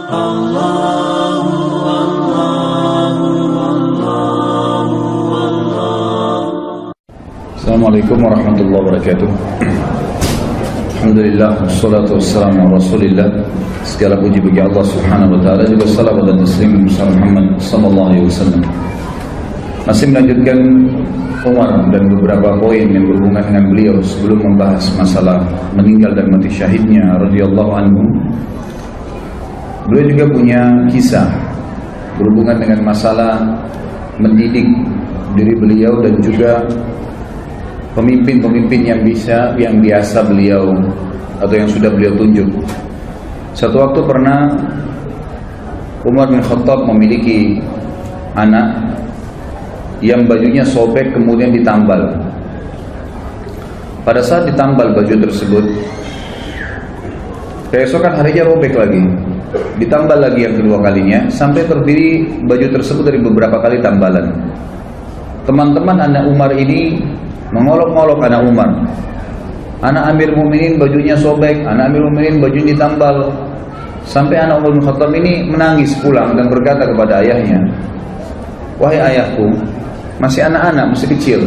Assalamualaikum warahmatullahi wabarakatuh. Alhamdulillah, wassalatu wassalamu ala rasulillah. Segala puji bagi Allah subhanahu wa ta'ala, juga salawat dan taslim Muhammad Muhammad sallallahu alaihi wasallam. Masih melanjutkan Umar dan beberapa poin yang berhubungan dengan beliau sebelum membahas masalah meninggal dan mati syahidnya radhiyallahu anhu. Beliau juga punya kisah berhubungan dengan masalah mendidik diri beliau dan juga pemimpin-pemimpin yang biasa beliau atau yang sudah beliau tunjuk. Satu waktu pernah Umar bin Khattab memiliki anak yang bajunya sobek kemudian ditambal. Pada saat ditambal baju tersebut, keesokan harinya robek lagi, ditambal lagi yang kedua kalinya, sampai terdiri baju tersebut dari beberapa kali tambalan. Teman-teman anak Umar ini mengolok-olok anak Umar. Anak Amir Mukminin bajunya sobek, anak Amir Mukminin bajunya ditambal. Sampai anak Umar bin Khattab ini menangis pulang dan berkata kepada ayahnya, "Wahai ayahku, masih anak-anak, masih kecil.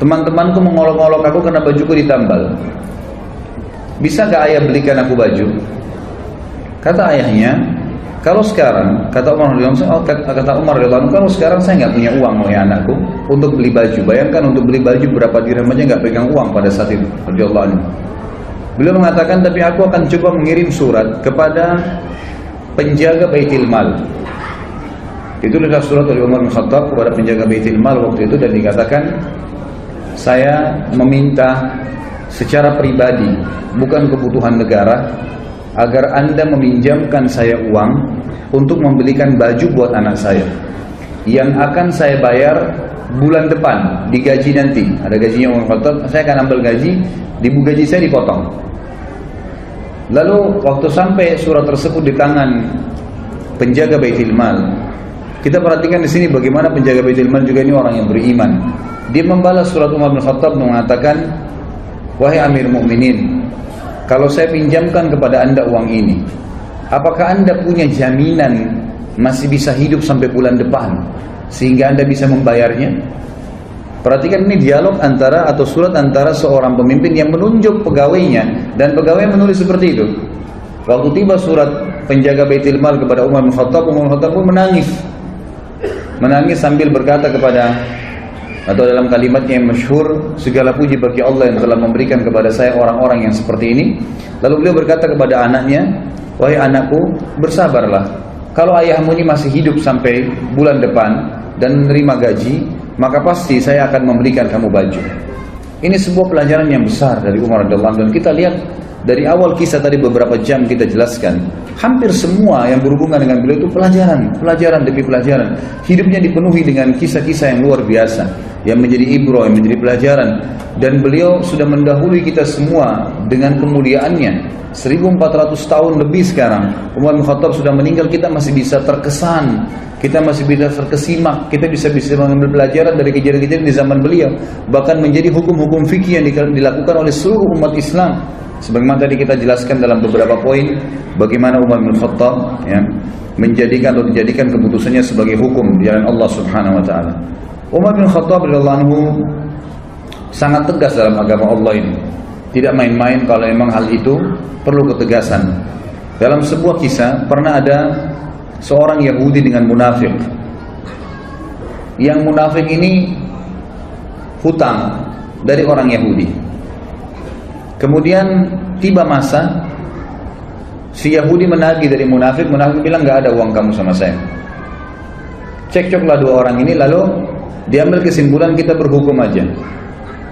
Teman-temanku mengolok-olok aku karena bajuku ditambal. Bisa gak ayah belikan aku baju?" Kata ayahnya, "Kalau sekarang," kata Umar radhiyallahu anhu, "kalau sekarang saya nggak punya uang oleh anakku untuk beli baju. Bayangkan untuk beli baju berapa dirham aja nggak pegang uang pada saat itu." Radhiyallahu anhu. Beliau mengatakan, "Tapi aku akan coba mengirim surat kepada penjaga Baitul Mal." Itu adalah surat dari Umar bin Khattab kepada penjaga Baitul Mal waktu itu, dan dikatakan, "Saya meminta secara pribadi, bukan kebutuhan negara, agar Anda meminjamkan saya uang untuk membelikan baju buat anak saya yang akan saya bayar bulan depan, digaji nanti. Ada gajinya Umar bin Khattab, saya akan ambil gaji, di gaji saya dipotong." Lalu waktu sampai surat tersebut di tangan penjaga Baitul Mal, kita perhatikan di sini bagaimana penjaga Baitul Mal juga ini orang yang beriman. Dia membalas surat Umar bin Khattab mengatakan, "Wahai Amir Mukminin, kalau saya pinjamkan kepada Anda uang ini, apakah Anda punya jaminan masih bisa hidup sampai bulan depan sehingga Anda bisa membayarnya?" Perhatikan ini dialog antara atau surat antara seorang pemimpin yang menunjuk pegawainya, dan pegawai menulis seperti itu. Waktu tiba surat penjaga Baitul Mal kepada Umar bin Khattab, Umar bin Khattab pun menangis sambil berkata kepada, atau dalam kalimatnya yang masyhur, "Segala puji bagi Allah yang telah memberikan kepada saya orang-orang yang seperti ini." Lalu beliau berkata kepada anaknya, "Wahai anakku, bersabarlah. Kalau ayahmu ini masih hidup sampai bulan depan dan menerima gaji, maka pasti saya akan memberikan kamu baju." Ini sebuah pelajaran yang besar dari Umar radhiyallahu anhu, dan kita lihat dari awal kisah tadi beberapa jam kita jelaskan, hampir semua yang berhubungan dengan beliau itu pelajaran demi pelajaran. Hidupnya dipenuhi dengan kisah-kisah yang luar biasa, yang menjadi ibrah, yang menjadi pelajaran. Dan beliau sudah mendahului kita semua dengan kemuliaannya. 1400 tahun lebih sekarang Umar bin Khattab sudah meninggal, kita masih bisa terkesan, kita masih bisa terkesimak, kita bisa mengambil pelajaran dari kejadian-kejadian di zaman beliau, bahkan menjadi hukum-hukum fikih yang dilakukan oleh seluruh umat Islam. Sebagaimana tadi kita jelaskan dalam beberapa poin, bagaimana Umar bin Khattab menjadikan keputusannya sebagai hukum di jalan Allah Subhanahu wa taala. Umar bin Khattab radhiyallahu anhu sangat tegas dalam agama Allah ini. Tidak main-main kalau memang hal itu perlu ketegasan. Dalam sebuah kisah pernah ada seorang Yahudi dengan munafik. Yang munafik ini hutang dari orang Yahudi. Kemudian tiba masa si Yahudi menagih dari munafik bilang, "Gak ada uang kamu sama saya." Cekcoklah dua orang ini, lalu diambil kesimpulan, kita berhukum aja.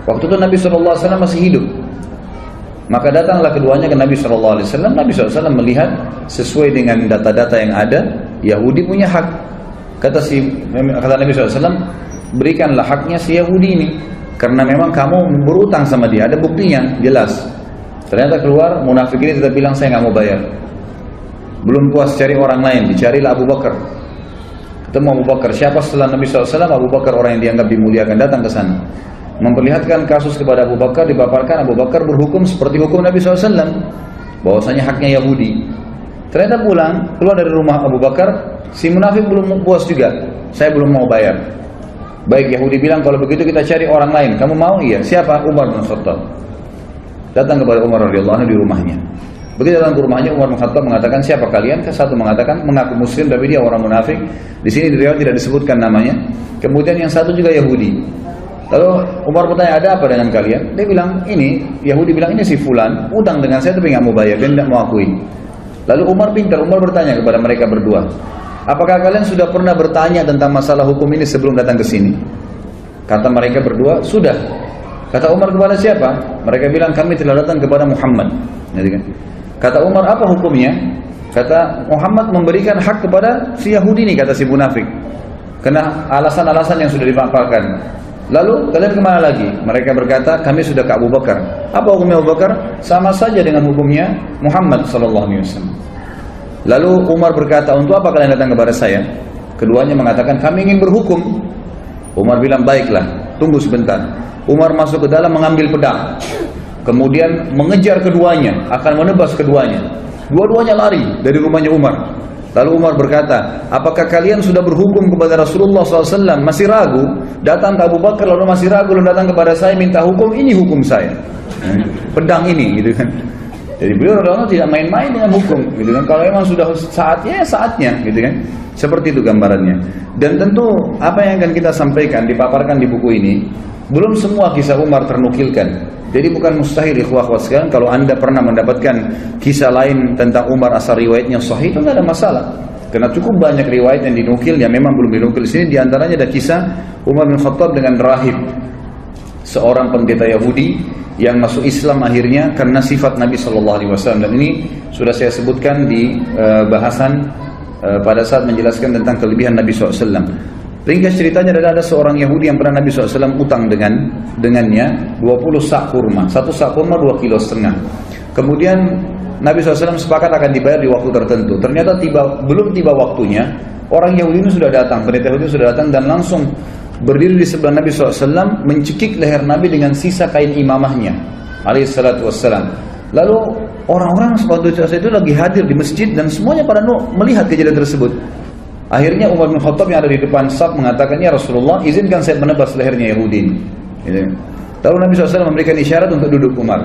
Waktu itu Nabi SAW masih hidup. Maka datanglah keduanya ke Nabi SAW. Nabi SAW melihat sesuai dengan data-data yang ada, Yahudi punya hak. Kata Nabi SAW, "Berikanlah haknya si Yahudi ini, karena memang kamu berutang sama dia, ada buktinya jelas." Ternyata keluar munafik ini tetap bilang, "Saya nggak mau bayar." Belum puas cari orang lain, dicarilah Abu Bakar. Ketemu Abu Bakar. Siapa setelah Nabi SAW? Abu Bakar, orang yang dianggap dimuliakan, datang ke sana. Memperlihatkan kasus kepada Abu Bakar, dipaparkan. Abu Bakar berhukum seperti hukum Nabi SAW. bahwasanya haknya Yahudi. Ternyata keluar dari rumah Abu Bakar, si munafik belum puas juga, saya belum mau bayar. Baik, Yahudi bilang kalau begitu kita cari orang lain. Kamu mau? Iya. Siapa? Umar bin Khattab. Datang kepada Umar radhiyallahu anhu di rumahnya. Begitu datang ke rumahnya, Umar bin Khattab mengatakan, siapa kalian? Satu mengatakan mengaku muslim tapi dia orang munafik. Di sini di riwayat tidak disebutkan namanya. Kemudian yang satu juga Yahudi. Lalu Umar bertanya, ada apa dengan kalian? Dia bilang, ini Yahudi bilang, ini si fulan utang dengan saya tapi nggak mau bayar, dia tidak mau akui. Lalu Umar pintar, Umar bertanya kepada mereka berdua, apakah kalian sudah pernah bertanya tentang masalah hukum ini sebelum datang ke sini? Kata mereka berdua, sudah. Kata Umar, kepada siapa? Mereka bilang, kami telah datang kepada Muhammad. Kata Umar, apa hukumnya? Kata Muhammad memberikan hak kepada si Yahudi ini, kata si munafik, karena alasan-alasan yang sudah dipaparkan. Lalu kalian kemana lagi? Mereka berkata, kami sudah ke Abu Bakar. Apa hukumnya Abu Bakar? Sama saja dengan hukumnya Muhammad SAW. Lalu Umar berkata, untuk apa kalian datang kepada saya? Keduanya mengatakan, kami ingin berhukum. Umar bilang, baiklah, tunggu sebentar. Umar masuk ke dalam mengambil pedang, kemudian mengejar keduanya, akan menebas keduanya. Dua-duanya lari dari rumahnya Umar. Lalu Umar berkata, apakah kalian sudah berhukum kepada Rasulullah SAW? Masih ragu? Datang ke Abu Bakar lalu masih ragu, lalu datang kepada saya minta hukum, ini hukum saya. Pedang ini, gitu kan. Jadi beliau tidak main-main dengan hukum, gitu kan. Kalau memang sudah saatnya, saatnya, gitu kan. Seperti itu gambarannya. Dan tentu apa yang akan kita sampaikan, dipaparkan di buku ini, belum semua kisah Umar ternukilkan. Jadi bukan mustahil ikhwah-ikhwah sekalian kalau anda pernah mendapatkan kisah lain tentang Umar asal riwayatnya sahih, itu tidak ada masalah. Karena cukup banyak riwayat yang dinukil yang memang belum dinukil di sini. Di antaranya ada kisah Umar bin Khattab dengan rahib, seorang pendeta Yahudi yang masuk Islam akhirnya karena sifat Nabi SAW. Dan ini sudah saya sebutkan di bahasan pada saat menjelaskan tentang kelebihan Nabi SAW. Ringkas ceritanya adalah ada seorang Yahudi yang pernah Nabi SAW utang dengannya 20 sak kurma. Satu sak kurma 2,5 kilo. Kemudian Nabi SAW sepakat akan dibayar di waktu tertentu. Ternyata belum tiba waktunya, orang Yahudi ini sudah datang, pendeta Yahudi sudah datang dan langsung berdiri di sebelah Nabi SAW, mencekik leher Nabi dengan sisa kain imamahnya alaihissalatu wassalam. Lalu orang-orang waktu itu lagi hadir di masjid dan semuanya pada melihat kejadian tersebut. Akhirnya Umar bin Khattab yang ada di depan saf mengatakan, ya Rasulullah, izinkan saya menebas lehernya Yahudi ini. Lalu Nabi SAW memberikan isyarat untuk duduk Umar.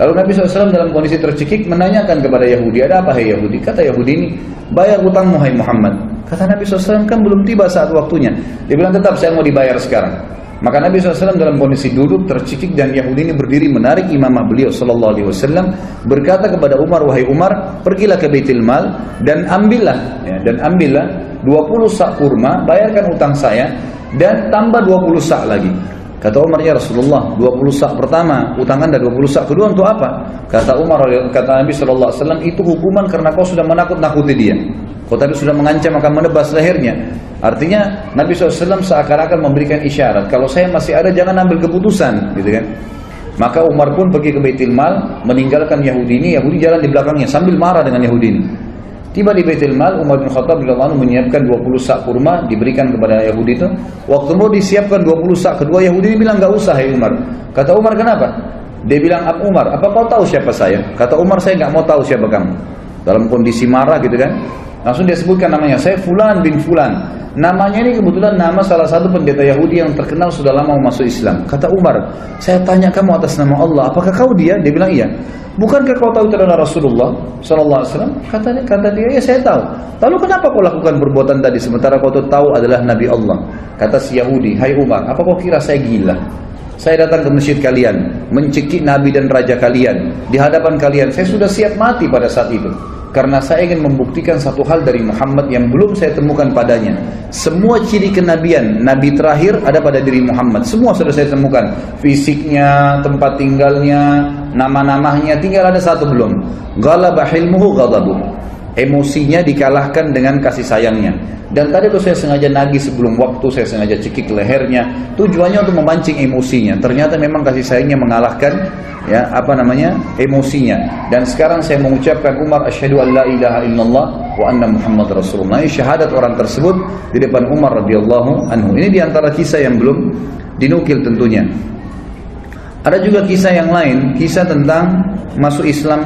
Lalu Nabi SAW dalam kondisi tercekik menanyakan kepada Yahudi, ada apa hai Yahudi? Kata Yahudi ini, bayar hutangmu hai Muhammad. Kata Nabi SAW, kan belum tiba saat waktunya. Dia bilang, tetap saya mau dibayar sekarang. Maka Nabi SAW dalam kondisi duduk tercekik dan Yahudi ini berdiri menarik imamah beliau SAW, berkata kepada Umar, wahai Umar, pergilah ke Baitul Mal dan ambillah 20 sak kurma, bayarkan utang saya dan tambah 20 sak lagi. Kata Umar, ya Rasulullah, 20 sak pertama utang Anda, 20 sak kedua untuk apa? Kata Nabi SAW, itu hukuman karena kau sudah menakut-nakuti dia. Kau tadi sudah mengancam akan menebas lehernya. Artinya Nabi SAW seakan-akan memberikan isyarat, kalau saya masih ada jangan ambil keputusan, gitu kan. Maka Umar pun pergi ke Baitul Mal, meninggalkan Yahudi ini. Yahudi jalan di belakangnya sambil marah dengan Yahudi ini. Tiba di Baitul Mal, Umar bin Khattab menyiapkan 20 sak kurma, diberikan kepada Yahudi itu. Waktu mau disiapkan 20 sak kedua, Yahudi ini bilang, enggak usah hai Umar. Kata Umar, kenapa? Dia bilang, Umar, apa kau tahu siapa saya? Kata Umar, saya enggak mau tahu siapa kamu. Dalam kondisi marah, gitu kan. Langsung dia sebutkan namanya, saya Fulan bin Fulan. Namanya ini kebetulan nama salah satu pendeta Yahudi yang terkenal sudah lama masuk Islam. Kata Umar, saya tanya kamu atas nama Allah, apakah kau dia? Dia bilang iya. Bukankah kau tahu itu adalah Rasulullah Sallallahu Alaihi Wasallam? Kata dia, ya saya tahu. Lalu kenapa kau lakukan perbuatan tadi sementara kau tahu adalah Nabi Allah? Kata si Yahudi, hai Umar, apa kau kira saya gila? Saya datang ke masjid kalian, mencekik Nabi dan Raja kalian di hadapan kalian. Saya sudah siap mati pada saat itu. Karena saya ingin membuktikan satu hal dari Muhammad yang belum saya temukan padanya. Semua ciri kenabian, Nabi terakhir ada pada diri Muhammad. Semua sudah saya temukan. Fisiknya, tempat tinggalnya, nama-namanya, tinggal ada satu belum. Ghalaba hilmuhu ghadabuh. Emosinya dikalahkan dengan kasih sayangnya. Dan tadi itu saya sengaja nagih sebelum waktu, saya sengaja cekik lehernya. Tujuannya untuk memancing emosinya. Ternyata memang kasih sayangnya mengalahkan emosinya. Dan sekarang saya mengucapkan Umar asyhadu an la ilaha illallah wa anna Muhammad Rasulullah. Ini syahadat orang tersebut di depan Umar radhiyallahu anhu. Ini diantara kisah yang belum dinukil tentunya. Ada juga kisah yang lain, kisah tentang masuk Islam,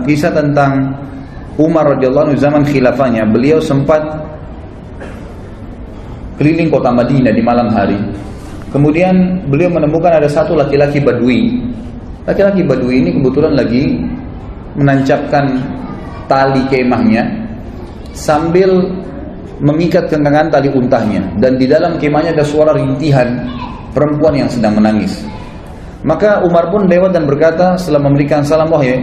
kisah tentang Umar radhiyallahu anhu zaman khilafahnya. Beliau sempat keliling kota Madinah di malam hari. Kemudian beliau menemukan ada satu laki-laki Badui. Laki-laki Badui ini kebetulan lagi menancapkan tali kemahnya sambil mengikat kenangan tali untahnya, dan di dalam kemahnya ada suara rintihan perempuan yang sedang menangis. Maka Umar pun lewat dan berkata setelah memberikan salam, wahai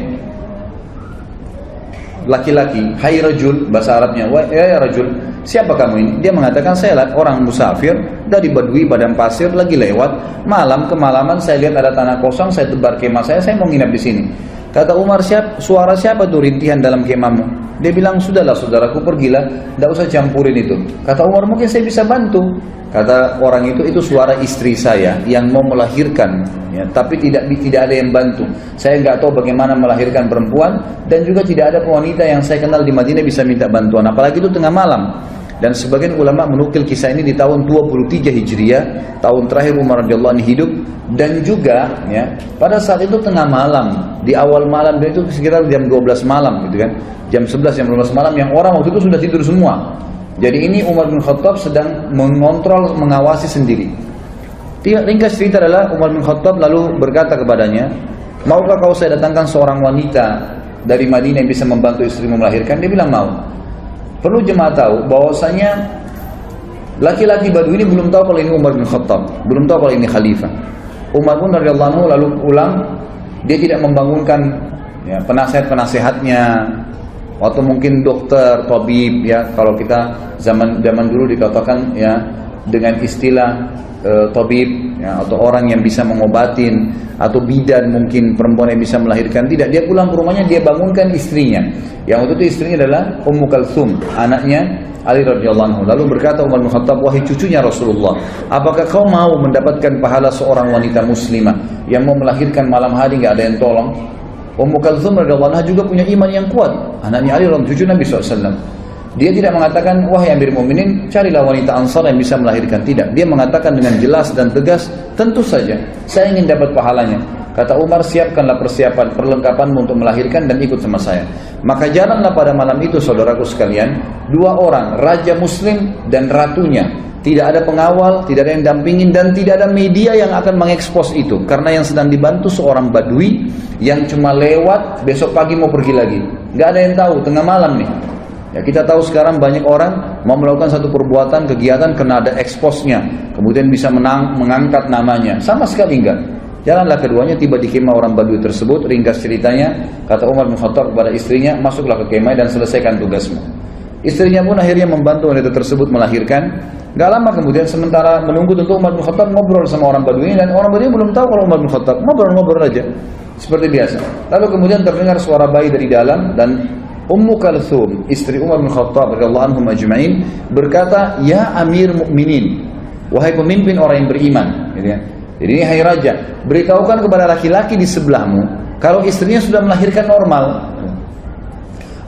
laki-laki, hai rajul, bahasa Arabnya, ya rajul, siapa kamu ini? Dia mengatakan, saya orang musafir dari Badui padang pasir, lagi lewat malam, kemalaman saya lihat ada tanah kosong, saya tebar kemah saya mau nginap di sini. Kata Umar, suara siapa tuh rintihan dalam kemahmu? Dia bilang, sudahlah saudaraku, pergilah, tidak usah campurin itu. Kata Umar, mungkin saya bisa bantu. Kata orang itu suara istri saya yang mau melahirkan, ya, tapi tidak ada yang bantu. Saya nggak tahu bagaimana melahirkan perempuan, dan juga tidak ada wanita yang saya kenal di Madinah bisa minta bantuan, apalagi itu tengah malam. Dan sebagian ulama menukil kisah ini di tahun 23 Hijriah, tahun terakhir Umar radhiyallahu anhu hidup, dan juga ya pada saat itu tengah malam, di awal malam, dan itu sekitar jam 12 malam gitu kan, jam 11 jam 12 malam, yang orang waktu itu sudah tidur semua. Jadi ini Umar bin Khattab sedang mengontrol, mengawasi sendiri. Ringkas cerita adalah Umar bin Khattab lalu berkata kepadanya, maukah kau saya datangkan seorang wanita dari Madinah yang bisa membantu istrimu melahirkan? Dia bilang mau. Perlu jemaah tahu bahwasanya laki-laki Badui ini belum tahu kalau ini Umar bin Khattab, belum tahu kalau ini khalifah. Umar pun radhiyallahu anhu lalu pulang, dia tidak membangunkan ya, penasihat-penasihatnya, atau mungkin dokter, tabib, ya kalau kita zaman dulu dikatakan ya dengan istilah tabib, ya, atau orang yang bisa mengobatin, atau bidan mungkin perempuan yang bisa melahirkan. Tidak, dia pulang ke rumahnya, dia bangunkan istrinya. Yang waktu itu istrinya adalah Ummu Kalsum, anaknya Ali radhiyallahu anhu. Lalu berkata Umar bin Khattab, wahai cucunya Rasulullah, apakah kau mau mendapatkan pahala seorang wanita muslimah yang mau melahirkan malam hari nggak ada yang tolong? Ummu Kalsum radhiyallahu anha juga punya iman yang kuat, anaknya Ali radhiyallahu anhu, cucu Nabi SAW. Dia tidak mengatakan, wahai Amir Mu'minin, carilah wanita Ansar yang bisa melahirkan. Tidak, dia mengatakan dengan jelas dan tegas, tentu saja saya ingin dapat pahalanya. Kata Umar, siapkanlah persiapan, perlengkapanmu untuk melahirkan dan ikut sama saya. Maka jalanlah pada malam itu, saudaraku sekalian, dua orang, raja muslim dan ratunya. Tidak ada pengawal, tidak ada yang dampingin, dan tidak ada media yang akan mengekspos itu. Karena yang sedang dibantu seorang Badui yang cuma lewat, besok pagi mau pergi lagi. Nggak ada yang tahu, tengah malam nih. Ya, kita tahu sekarang banyak orang mau melakukan satu perbuatan, kegiatan, kena ada eksposnya. Kemudian bisa mengangkat namanya. Sama sekali enggak. Jalanlah keduanya, tiba di kemah orang Badui tersebut. Ringkas ceritanya, kata Umar bin Khattab kepada istrinya, masuklah ke kemah dan selesaikan tugasmu. Istrinya pun akhirnya membantu wanita tersebut melahirkan. Gak lama kemudian, sementara menunggu, tentu Umar bin Khattab ngobrol sama orang Badui ini, dan orang Badui belum tahu kalau Umar bin Khattab, ngobrol-ngobrol aja seperti biasa. Lalu kemudian terdengar suara bayi dari dalam, dan Ummu Kalsum, istri Umar bin Khattab radhiyallahu anhum ajma'in, berkata, ya Amir Mukminin, wahai pemimpin orang yang beriman, gitu ya. Jadi ini hai raja, beritahukan kepada laki-laki di sebelahmu kalau istrinya sudah melahirkan normal.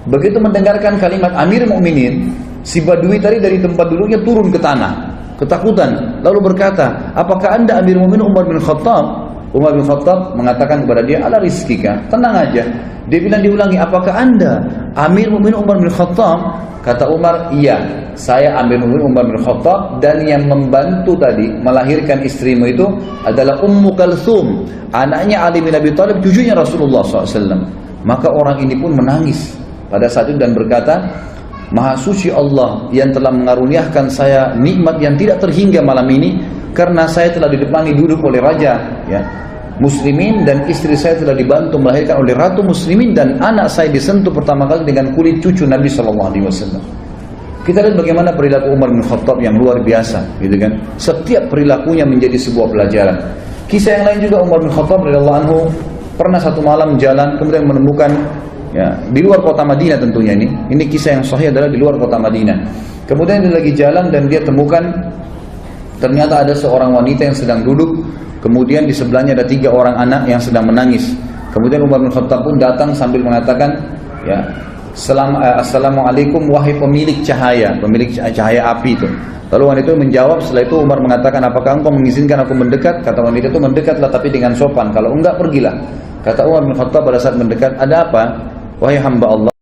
Begitu mendengarkan kalimat Amir Mukminin, si Badui tadi dari tempat duduknya turun ke tanah, ketakutan, lalu berkata, apakah anda Amir Mukminin Umar bin Khattab? Umar bin Khattab mengatakan kepada dia, ala rizkika, tenang aja. Dia bilang, diulangi, apakah anda Amir Mukminin Umar bin Khattab? Kata Umar, iya, saya Amir Mukminin Umar bin Khattab, dan yang membantu tadi melahirkan istrimu itu adalah Ummu Kalsum, anaknya Ali bin Abi Thalib, cucunya Rasulullah SAW. Maka orang ini pun menangis pada saat itu dan berkata, Maha suci Allah yang telah mengaruniakan saya nikmat yang tidak terhingga malam ini, karena saya telah didepani duduk oleh raja ya muslimin, dan istri saya telah dibantu melahirkan oleh ratu muslimin, dan anak saya disentuh pertama kali dengan kulit cucu Nabi SAW. Kita lihat bagaimana perilaku Umar bin Khattab yang luar biasa, gitu kan? Setiap perilakunya menjadi sebuah pelajaran. Kisah yang lain juga, Umar bin Khattab radhiyallahu anhu pernah satu malam jalan, kemudian menemukan ya di luar kota Madinah tentunya ini kisah yang sahih adalah di luar kota Madinah. Kemudian dia lagi jalan dan dia temukan ternyata ada seorang wanita yang sedang duduk. Kemudian di sebelahnya ada 3 orang anak yang sedang menangis. Kemudian Umar bin Khattab pun datang sambil mengatakan, ya, Assalamualaikum wahai pemilik cahaya api itu. Lalu wanita itu menjawab, setelah itu Umar mengatakan, apakah engkau mengizinkan aku mendekat? Kata wanita itu, mendekatlah tapi dengan sopan, kalau enggak pergilah. Kata Umar bin Khattab pada saat mendekat, ada apa? Wahai hamba Allah,